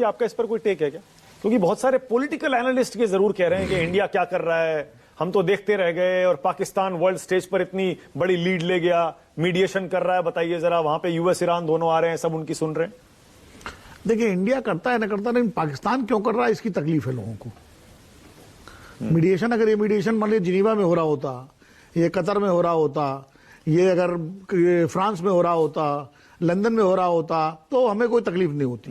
आपका इस पर कोई टेक है क्या? क्योंकि बहुत सारे पॉलिटिकल एनालिस्ट के जरूर कह रहे हैं कि इंडिया क्या कर रहा है, हम तो देखते रह गए और पाकिस्तान वर्ल्ड स्टेज पर इतनी बड़ी लीड ले गया, मीडिएशन कर रहा है। बताइए जरा, वहां पे यूएस ईरान दोनों आ रहे हैं, सब उनकी सुन रहे हैं। देखिए, इंडिया करता है ना करता, लेकिन पाकिस्तान क्यों कर रहा है इसकी तकलीफ है लोगों को। मीडिएशन, अगर ये मीडिएशन मान लीजिए जिनीवा में हो रहा होता, ये कतर में हो रहा होता, ये अगर फ्रांस में हो रहा होता, लंदन में हो रहा होता, तो हमें कोई तकलीफ नहीं होती।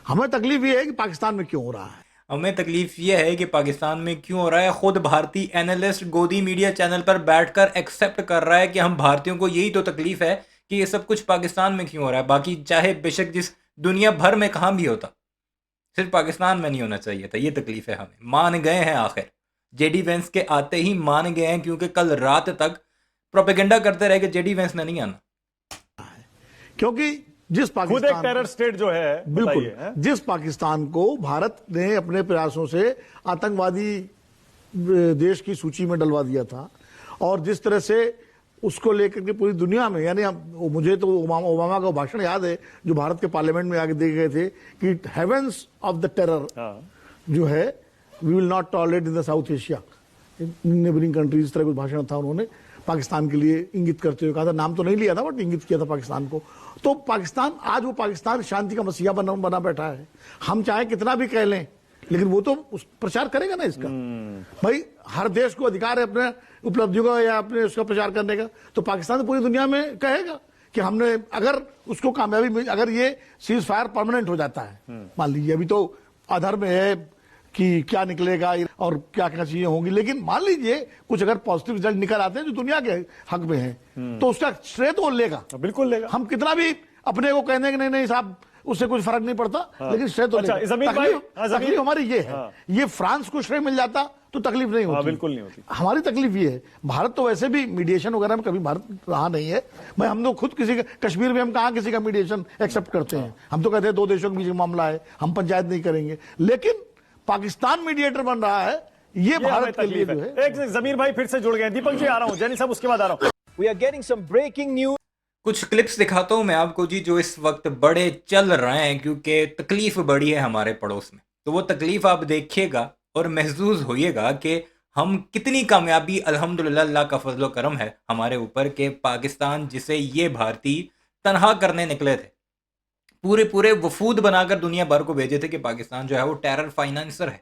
हमें तकलीफ ये है कि पाकिस्तान में क्यों हो रहा है। हमें तकलीफ ये है कि पाकिस्तान में क्यों हो रहा है। खुद भारतीय एनालिस्ट गोदी मीडिया चैनल पर बैठकर एक्सेप्ट कर रहा है कि हम भारतीयों को यही तो तकलीफ है कि ये सब कुछ पाकिस्तान में क्यों हो रहा है। बाकी चाहे बेशक जिस दुनिया भर में कहाँ भी होता, सिर्फ पाकिस्तान में नहीं होना चाहिए था। ये तकलीफ है हमें। मान गए हैं आखिर, जेडी वेंस के आते ही मान गए हैं, क्योंकि कल रात तक प्रोपेगेंडा करते रहे कि जेडी वेंस ने नहीं आना, क्योंकि जिस खुद एक टेरर स्टेट जो है, बिल्कुल, जिस पाकिस्तान को भारत ने अपने प्रयासों से आतंकवादी देश की सूची में डलवा दिया था, और जिस तरह से उसको लेकर के पूरी दुनिया में, यानी मुझे तो ओबामा का भाषण याद है जो भारत के पार्लियामेंट में आगे दे गए थे कि हेवेंस ऑफ द टेरर जो है, we will not tolerate in the South Asia neighbouring countries. इस तरह कुछ भाषण था उन्होंने पाकिस्तान के लिए इंगित करते हुए कहा था। नाम तो नहीं लिया था, बट इंगित किया था पाकिस्तान को। तो पाकिस्तान आज वो पाकिस्तान शांति का मसीहा बना बैठा है। हम चाहे कितना भी कह लें, लेकिन वो तो प्रचार करेगा ना इसका। भाई, हर देश को अधिकार है अपने उपलब्धियों का या अपने उसका प्रचार करने का। तो पाकिस्तान पूरी दुनिया में कहेगा कि हमने, अगर उसको कामयाबी मिली, अगर ये सीज फायर परमानेंट हो जाता है, मान लीजिए अभी तो आधार में है कि क्या निकलेगा और क्या क्या चीजें होंगी, लेकिन मान लीजिए कुछ अगर पॉजिटिव रिजल्ट निकल आते हैं जो दुनिया के हक में है, तो उसका श्रेय तो लेगा, बिल्कुल लेगा। हम कितना भी अपने को कहने कि नहीं नहीं साहब उससे कुछ फर्क नहीं पड़ता, लेकिन श्रेय तो लेगा। तकलीफ हमारी ये है, ये फ्रांस को श्रेय मिल जाता तो तकलीफ नहीं होती। बिल्कुल नहीं होती। हमारी तकलीफ ये है, भारत तो वैसे भी मीडिएशन वगैरह में कभी भारत रहा नहीं है। मैं, हम तो खुद किसी का, कश्मीर में हम कहाँ किसी का मीडिएशन एक्सेप्ट करते हैं। हम तो कहते हैं दो देशों के बीच मामला है, हम पंचायत नहीं करेंगे। लेकिन पाकिस्तान मीडिएटर बन रहा है, ये भारत के लिए जो है। एक जमीर भाई फिर से जुड़ गए। दीपक जी आ रहा हूं, जैनी साहब उसके बाद आ रहा हूं। We are getting some breaking news. कुछ क्लिप्स दिखाता हूं मैं आपको जी, जो इस वक्त बड़े चल रहे हैं, क्योंकि तकलीफ बड़ी है हमारे पड़ोस में। तो वो तकलीफ आप देखिएगा और महसूस होइएगा कि हम कितनी कामयाबी, अल्हम्दुलिल्लाह, अल्लाह का फजल व करम है हमारे ऊपर के पाकिस्तान, जिसे ये भारतीय तनहा करने निकले थे, पूरे वफूद बनाकर दुनिया भर को भेजे थे कि पाकिस्तान जो है वो टेरर फाइनेंसर है।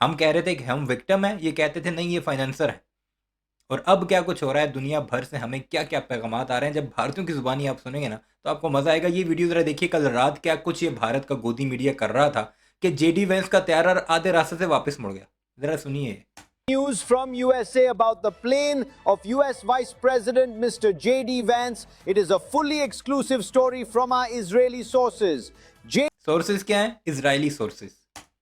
हम कह रहे थे कि हम विक्टिम हैं, ये कहते थे नहीं ये फाइनेंसर है। और अब क्या कुछ हो रहा है, दुनिया भर से हमें क्या क्या पैगामात आ रहे हैं। जब भारतीयों की जुबानी आप सुनेंगे ना तो आपको मजा आएगा। ये वीडियो जरा देखिए, कल रात क्या कुछ ये भारत का गोदी मीडिया कर रहा था कि जेडी वेंस का टेरर आधे रास्ते से वापस मुड़ गया। जरा सुनिए। News from USA about the plane of US Vice President Mr. J.D. Vance. It is a fully exclusive story from our Israeli sources. Sources क्या है? Israeli sources.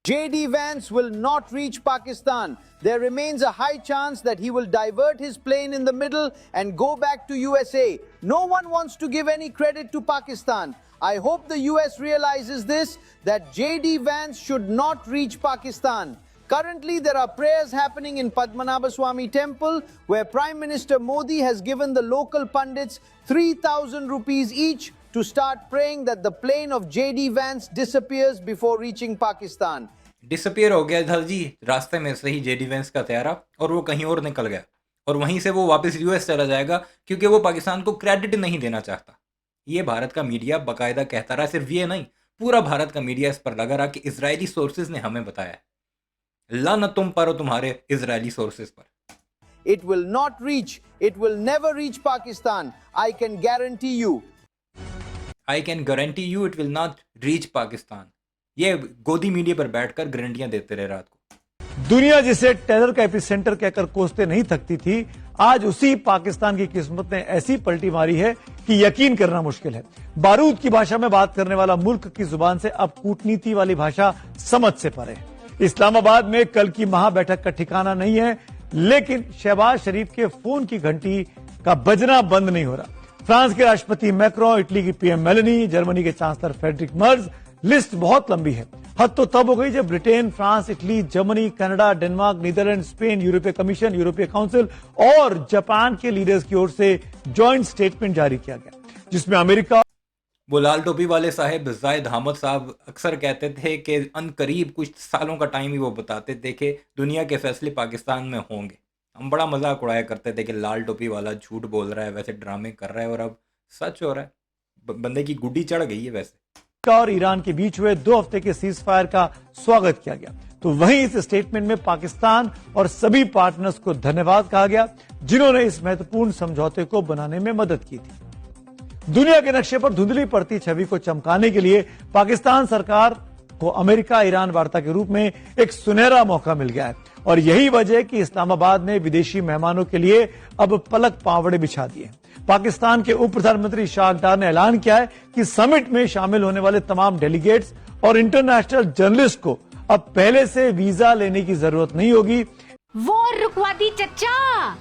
J.D. Vance will not reach Pakistan. There remains a high chance that he will divert his plane in the middle and go back to USA. No one wants to give any credit to Pakistan. I hope the US realizes this, that J.D. Vance should not reach Pakistan. Currently, there are prayers happening in Padmanabhaswamy Temple, where Prime Minister Modi has given the local pundits 3,000 rupees each to start praying that the plane of J.D. Vance disappears before reaching Pakistan. Disappear हो गया था जी रास्ते में से ही JD Vance का तैयारा, और वो कहीं और निकल गया, और वहीं से वो वापस यूएस चला जाएगा, क्योंकि वो पाकिस्तान को क्रेडिट नहीं देना चाहता। ये भारत का मीडिया बाकायदा कहता रहा, सिर्फ ये नहीं, पूरा भारत का मीडिया इस पर लगा रहा कि इजरायली सोर्सेज ने हमें बताया है। लानत तुम पर, तुम्हारे इजरायली सोर्सेज पर। It will not reach. It will never reach Pakistan. I can guarantee you. I can guarantee you it will not reach Pakistan. ये गोदी मीडिया पर बैठकर गारंटियां देते रहे रात को। दुनिया जिसे टेरर का एपिसेंटर कहकर कोसते नहीं थकती थी, आज उसी पाकिस्तान की किस्मत ने ऐसी पलटी मारी है कि यकीन करना मुश्किल है। बारूद की भाषा में बात करने वाला मुल्क की जुबान से अब कूटनीति वाली भाषा समझ से परे है। इस्लामाबाद में कल की महाबैठक का ठिकाना नहीं है, लेकिन शहबाज शरीफ के फोन की घंटी का बजना बंद नहीं हो रहा। फ्रांस के राष्ट्रपति मैक्रों, इटली की पीएम मेलेनी, जर्मनी के चांसलर फ्रेडरिक मर्ज, लिस्ट बहुत लंबी है। हद तो तब हो गई जब Britain, France, Italy, Germany, Canada, Denmark, Netherlands, Spain, यूरोपीय कमीशन, यूरोपीय काउंसिल और जापान के लीडर्स की ओर से ज्वाइंट स्टेटमेंट जारी किया गया, जिसमें अमेरिका वो लाल टोपी वाले साहब जाहिद हामिद साहब अक्सर कहते थे कि अनकरीब कुछ सालों का टाइम ही वो बताते थे कि दुनिया के फैसले पाकिस्तान में होंगे। हम बड़ा मजाक उड़ाया करते थे कि लाल टोपी वाला झूठ बोल रहा है, वैसे ड्रामे कर रहा है, और अब सच हो रहा है। बंदे की गुड्डी चढ़ गई है। वैसे और ईरान के बीच हुए 2 हफ्ते के सीज फायर का स्वागत किया गया, तो वहीं इस स्टेटमेंट में पाकिस्तान और सभी पार्टनर्स को धन्यवाद कहा गया जिन्होंने इस महत्वपूर्ण समझौते को बनाने में मदद की थी। दुनिया के नक्शे पर धुंधली पड़ती छवि को चमकाने के लिए पाकिस्तान सरकार को अमेरिका ईरान वार्ता के रूप में एक सुनहरा मौका मिल गया है, और यही वजह है कि इस्लामाबाद ने विदेशी मेहमानों के लिए अब पलक पावड़े बिछा दिए। पाकिस्तान के उप प्रधानमंत्री शाह अख्तर ने ऐलान किया है कि समिट में शामिल होने वाले तमाम डेलीगेट्स और इंटरनेशनल जर्नलिस्ट को अब पहले से वीजा लेने की जरूरत नहीं होगी। वॉर रुकवा दी चच्चा।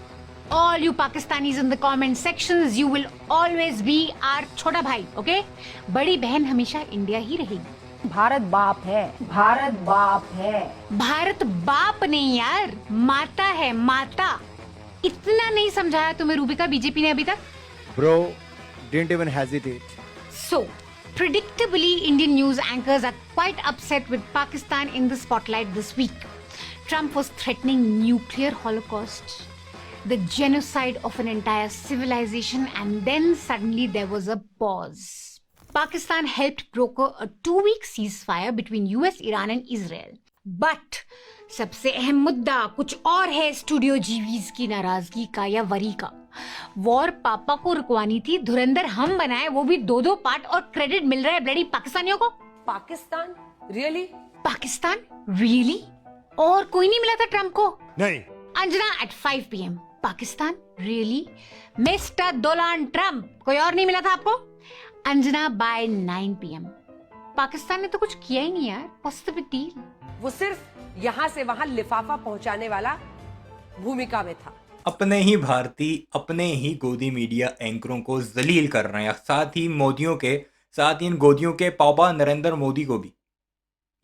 All you Pakistanis in the comment sections, you will always be our छोटा भाई, okay? बड़ी बहन हमेशा इंडिया ही रहेगी। भारत बाप है, भारत बाप है। भारत बाप नहीं यार, माता है, माता। इतना नहीं समझाया तुम्हें रूबिका बीजेपी ने अभी तक? Bro, didn't even hesitate. So, predictably, Indian news anchors are quite upset with Pakistan in the spotlight this week. Trump was threatening nuclear holocaust, the genocide of an entire civilization, and then suddenly there was a pause. Pakistan helped broker a 2-week ceasefire between US, Iran and Israel. But सबसे अहम मुद्दा कुछ और है studio जीवीज की नाराजगी का या वरी का। वॉर पापा को रुकवानी थी, धुरंधर हम बनाए, वो भी 2-2 पार्ट, और क्रेडिट मिल रहा है ब्लडी पाकिस्तानियों को। पाकिस्तान रियली? पाकिस्तान रियली? और कोई नहीं मिला था ट्रम्प को? नहीं। Anjana at 5 PM। Pakistan really? Mister Donald Trump, कोई और नहीं मिला था आपको? Anjana by 9 PM। पाकिस्तान ने तो कुछ किया ही नहीं यार, what's the big deal? वो सिर्फ यहाँ से वहाँ लिफाफा पहुँचाने वाला भूमिका में था। अपने ही भारतीय, अपने ही गोदी मीडिया एंकरों को जलील कर रहे हैं, साथ ही मोदियों के, साथ ही इन गोदियों के पापा नरेंद्र मोदी को भी।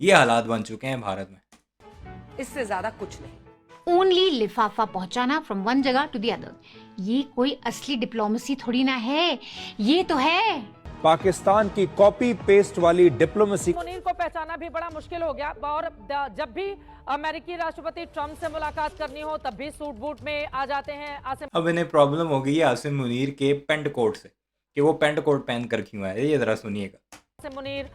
ये हालात बन चुके हैं भारत में। इससे ज्यादा कुछ नहीं। ओनली लिफाफा पहुंचाना फ्रॉम वन जगह टू द अदर, ये कोई असली डिप्लोमेसी थोड़ी ना है, ये तो है पाकिस्तान की कॉपी पेस्ट वाली डिप्लोमेसी। मुनीर को पहचाना भी बड़ा मुश्किल हो गया, और जब भी अमेरिकी राष्ट्रपति ट्रम्प से मुलाकात करनी हो तब भी सूट बूट में आ जाते हैं आसिम। अब इन्हें प्रॉब्लम हो गई है आसिम मुनीर के पेंट कोट से, कि वो पेंट कोट पहन कर क्यों आए। ये जरा सुनिएगा। आसिम मुनीर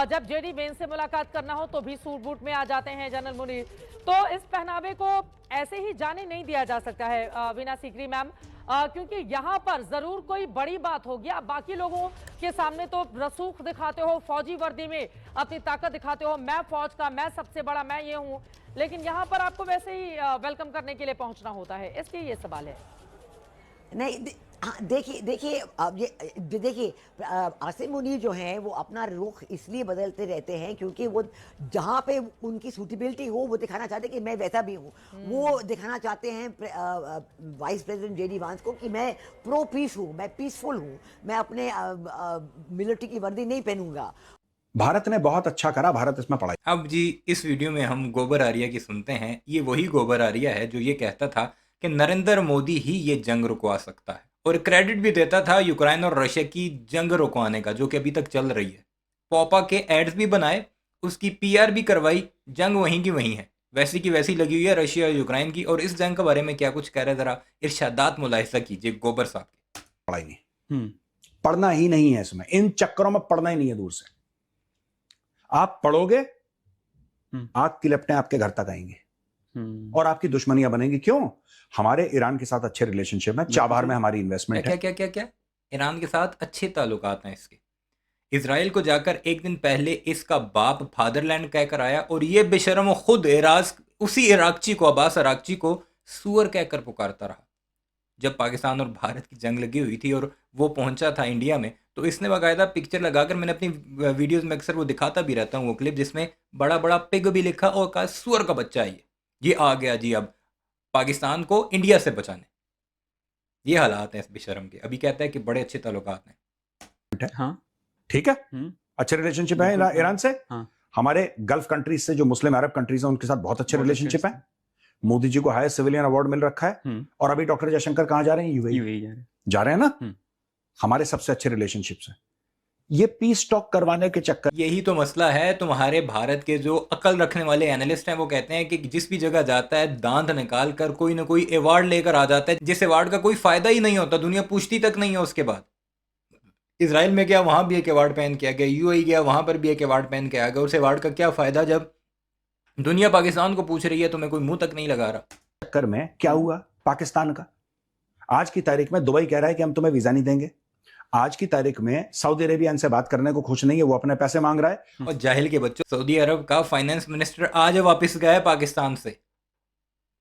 जब जेडी वेंस से मुलाकात करना हो तो भी सूट बूट में आ जाते हैं जनरल मुनीर। तो इस पहनावे को ऐसे ही जाने नहीं दिया जा सकता है वीना सीकरी मैम, क्योंकि यहाँ पर जरूर कोई बड़ी बात होगी। आप बाकी लोगों के सामने तो रसूख दिखाते हो, फौजी वर्दी में अपनी ताकत दिखाते हो, मैं फौज का, मैं सबसे बड़ा, मैं ये हूँ, लेकिन यहाँ पर आपको वैसे ही वेलकम करने के लिए पहुंचना होता है। इसलिए ये सवाल है। नहीं, देखिए अब ये देखिए आसिम मुनीर जो हैं वो अपना रुख इसलिए बदलते रहते हैं क्योंकि वो जहाँ पे उनकी सूटेबिलिटी हो वो दिखाना चाहते हैं कि मैं वैसा भी हूँ। वो दिखाना चाहते हैं वाइस प्रेसिडेंट जेडी वांस को कि मैं प्रो पीस हूँ, मैं पीसफुल हूँ, मैं अपने मिलिट्री की वर्दी नहीं पहनूंगा। भारत ने बहुत अच्छा करा, भारत इसमें पड़ा। अब जी इस वीडियो में हम गोबर आर्या की सुनते हैं। ये वही गोबर आर्या है जो ये कहता था कि नरेंद्र मोदी ही ये जंग रुकवा सकता है, और क्रेडिट भी देता था यूक्रेन और रशिया की जंग रुकवाने का, जो कि अभी तक चल रही है। पोपा के एड्स भी बनाए, उसकी पीआर भी करवाई, जंग वहीं की वहीं है, वैसी की वैसी लगी हुई है रशिया और यूक्रेन की। और इस जंग के बारे में क्या कुछ कह रहे, जरा इरशादात मुलाहिजा कीजिए गोबर साहब के। पढ़ाई नहीं, पढ़ना ही नहीं है इसमें, इन चक्करों में पढ़ना ही नहीं है। दूर से आप पढ़ोगे, आग की लपटें आपके घर तक आएंगे और आपकी दुश्मनियां बनेंगी। क्यों? हमारे ईरान के साथ अच्छे रिलेशनशिप है, चाबहार में हमारी इन्वेस्टमेंट है। क्या ईरान के साथ अच्छे ताल्लुकात हैं इसके। इजराइल को जाकर एक दिन पहले इसका बाप फादरलैंड कहकर आया, और ये बेशर्म खुद उसी इराकची को, अब्बास अराकची को सुअर कहकर पुकारता रहा। जब पाकिस्तान और भारत की जंग लगी हुई थी और वो पहुंचा था इंडिया में, तो इसने बाकायदा पिक्चर लगाकर, मैंने अपनी वीडियोस में अक्सर वो दिखाता भी रहता हूँ वो क्लिप, जिसमें बड़ा बड़ा पिग भी लिखा और कहा सुअर का बच्चा है ये आ गया जी अब पाकिस्तान को इंडिया से बचाने। ये हालात हैं इस बेशर्म के। अभी कहता है कि बड़े अच्छे ताल्लुकात हैं। हाँ ठीक है, अच्छे रिलेशनशिप है ईरान से। हमारे गल्फ कंट्रीज से जो मुस्लिम अरब कंट्रीज हैं उनके साथ बहुत अच्छे रिलेशनशिप है। मोदी जी को हाईएस्ट सिविलियन अवार्ड मिल रखा है, और अभी डॉक्टर जयशंकर कहाँ जा रहे हैं? यूएई जा रहे हैं ना। हमारे सबसे अच्छे रिलेशनशिप्स हैं। ये पीस टॉक करवाने के चक्कर। यही तो मसला है। तुम्हारे भारत के जो अकल रखने वाले एनालिस्ट हैं वो कहते हैं कि जिस भी जगह जाता है दांत निकाल कर कोई ना कोई अवार्ड लेकर आ जाता है, जिस अवार्ड का कोई फायदा ही नहीं होता, दुनिया पूछती तक नहीं है उसके बाद। इसराइल में गया, वहां भी एक अवार्ड पहन के आ गया, यूएई गया, वहां पर भी एक अवार्ड पहन के आ गया। उस अवार्ड का क्या फायदा जब दुनिया पाकिस्तान को पूछ रही है, तुम्हें कोई मुंह तक नहीं लगा रहा। चक्कर में क्या हुआ पाकिस्तान का, आज की तारीख में दुबई कह रहा है कि हम तुम्हें वीजा नहीं देंगे। आज की तारीख में सऊदी अरेबिया इनसे बात करने को खुश नहीं है, वो अपने पैसे मांग रहा है। और जाहिल के बच्चों, सऊदी अरब का फाइनेंस मिनिस्टर आज वापस गया है पाकिस्तान से।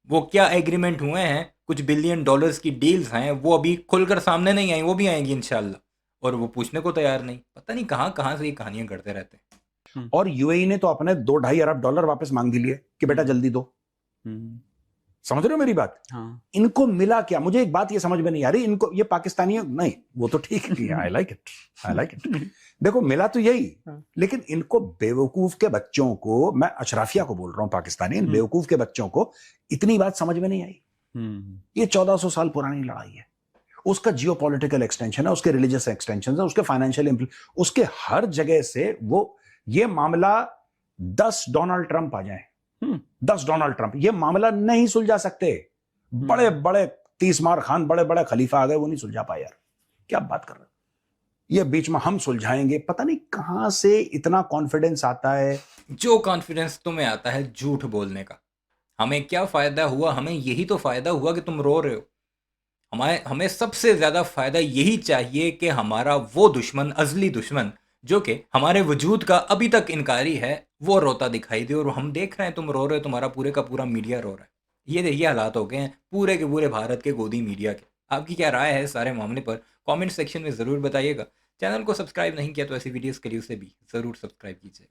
वो क्या एग्रीमेंट हुए हैं, कुछ बिलियन डॉलर्स की डील्स हैं, वो अभी खुलकर सामने नहीं आई, वो भी आएंगी इंशाल्लाह। और वो पूछने को तैयार नहीं। पता नहीं कहां कहां से ये कहानियां करते रहते हैं। और यूएई ने तो अपने $2-2.5 अरब वापस मांग भी लिए कि बेटा जल्दी दो। समझ रहे हो मेरी बात? हाँ। इनको मिला क्या? मुझे एक बात ये समझ में नहीं आ रही, इनको ये पाकिस्तानी नहीं, वो तो ठीक है, आई लाइक इट। देखो मिला तो यही, लेकिन इनको बेवकूफ के बच्चों को, मैं अशराफिया को बोल रहा हूं पाकिस्तानी, इन बेवकूफ के बच्चों को इतनी बात समझ में नहीं आई। ये 1400 साल पुरानी लड़ाई है, उसका जियोपॉलिटिकल एक्सटेंशन है, उसके रिलीजियस एक्सटेंशन है, उसके फाइनेंशियल, उसके हर जगह से वो, ये मामला 10 डोनाल्ड ट्रंप आ जाए, 10 डोनाल्ड ट्रंप, ये मामला नहीं सुलझा सकते। बड़े बड़े 30 मार खान, बड़े बड़े खलीफा आ गए, वो नहीं सुलझा पाए। यार क्या बात कर रहे हो? ये बीच में हम सुलझाएंगे, पता नहीं कहां से इतना कॉन्फिडेंस आता है। जो कॉन्फिडेंस तुम्हें आता है झूठ बोलने का। हमें क्या फायदा हुआ? हमें यही तो फायदा हुआ कि तुम रो रहे हो। हमें सबसे ज्यादा फायदा यही चाहिए कि हमारा वो दुश्मन, अजली दुश्मन, जो कि हमारे वजूद का अभी तक इनकारी है, वो रोता दिखाई दे। और हम देख रहे हैं तुम रो रहे हो, तुम्हारा पूरे का पूरा मीडिया रो रहा है। ये देखिए हालात हो गए हैं पूरे के पूरे भारत के गोदी मीडिया के। आपकी क्या राय है सारे मामले पर? कमेंट सेक्शन में ज़रूर बताइएगा। चैनल को सब्सक्राइब नहीं किया तो ऐसी वीडियोस के लिए उसे भी ज़रूर सब्सक्राइब कीजिए।